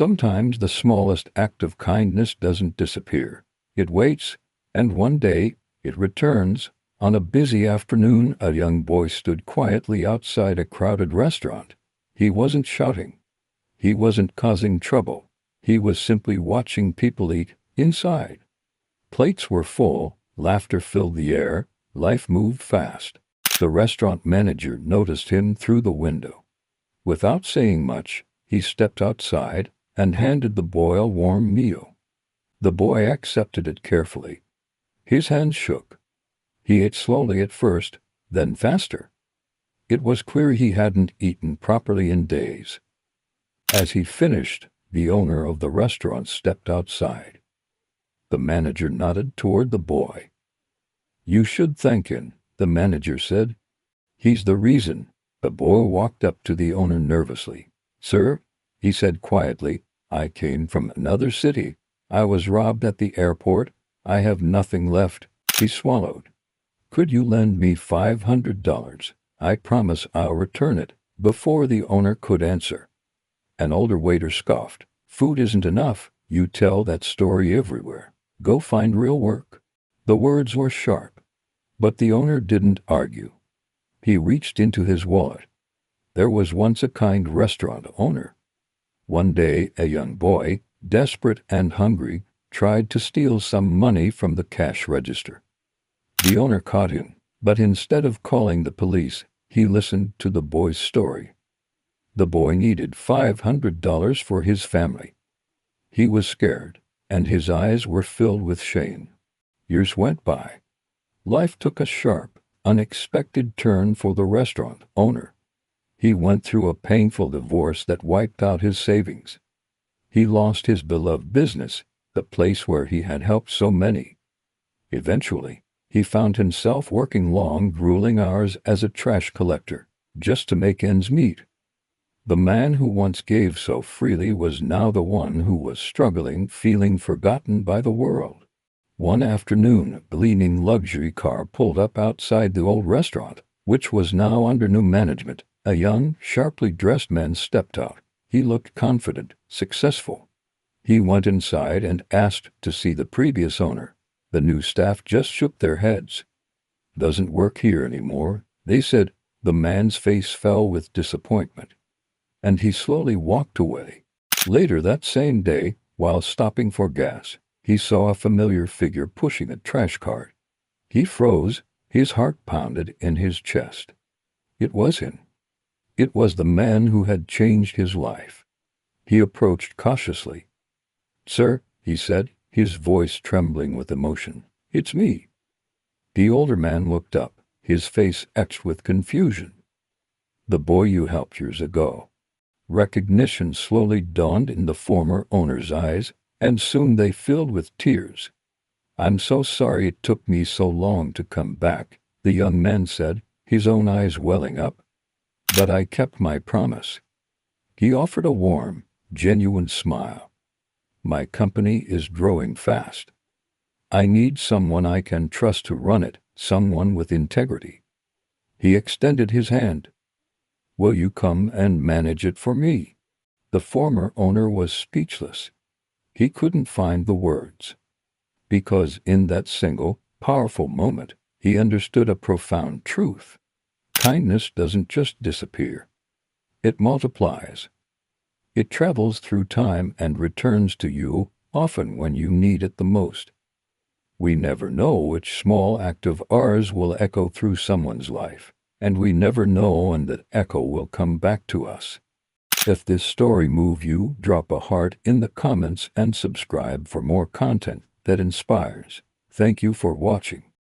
Sometimes the smallest act of kindness doesn't disappear. It waits, and one day it returns. On a busy afternoon, a young boy stood quietly outside a crowded restaurant. He wasn't shouting. He wasn't causing trouble. He was simply watching people eat. Inside, plates were full, laughter filled the air, life moved fast. The restaurant manager noticed him through the window. Without saying much, he stepped outside and handed the boy a warm meal. The boy accepted it carefully. His hands shook. He ate slowly at first, then faster. It was clear he hadn't eaten properly in days. As he finished, the owner of the restaurant stepped outside. The manager nodded toward the boy. "You should thank him," the manager said. "He's the reason." The boy walked up to the owner nervously. "Sir," he said quietly, "I came from another city. I was robbed at the airport. I have nothing left." He swallowed. "Could you lend me $500? I promise I'll return it." Before the owner could answer, an older waiter scoffed. "Food isn't enough. You tell that story everywhere. Go find real work." The words were sharp, but the owner didn't argue. He reached into his wallet. There was once a kind restaurant owner. One day, a young boy, desperate and hungry, tried to steal some money from the cash register. The owner caught him, but instead of calling the police, he listened to the boy's story. The boy needed $500 for his family. He was scared, and his eyes were filled with shame. Years went by. Life took a sharp, unexpected turn for the restaurant owner. He went through a painful divorce that wiped out his savings. He lost his beloved business, the place where he had helped so many. Eventually, he found himself working long, grueling hours as a trash collector, just to make ends meet. The man who once gave so freely was now the one who was struggling, feeling forgotten by the world. One afternoon, a gleaming luxury car pulled up outside the old restaurant, which was now under new management. A young, sharply dressed man stepped out. He looked confident, successful. He went inside and asked to see the previous owner. The new staff just shook their heads. "Doesn't work here anymore," they said. The man's face fell with disappointment, and he slowly walked away. Later that same day, while stopping for gas, he saw a familiar figure pushing a trash cart. He froze, his heart pounded in his chest. It was him. It was the man who had changed his life. He approached cautiously. "Sir," he said, his voice trembling with emotion, "it's me." The older man looked up, his face etched with confusion. "The boy you helped years ago." Recognition slowly dawned in the former owner's eyes, and soon they filled with tears. "I'm so sorry it took me so long to come back," the young man said, his own eyes welling up. "But I kept my promise." He offered a warm, genuine smile. "My company is growing fast. I need someone I can trust to run it, someone with integrity." He extended his hand. "Will you come and manage it for me?" The former owner was speechless. He couldn't find the words. Because in that single, powerful moment, he understood a profound truth. Kindness doesn't just disappear. It multiplies. It travels through time and returns to you, often when you need it the most. We never know which small act of ours will echo through someone's life, and we never know when that echo will come back to us. If this story moved you, drop a heart in the comments and subscribe for more content that inspires. Thank you for watching.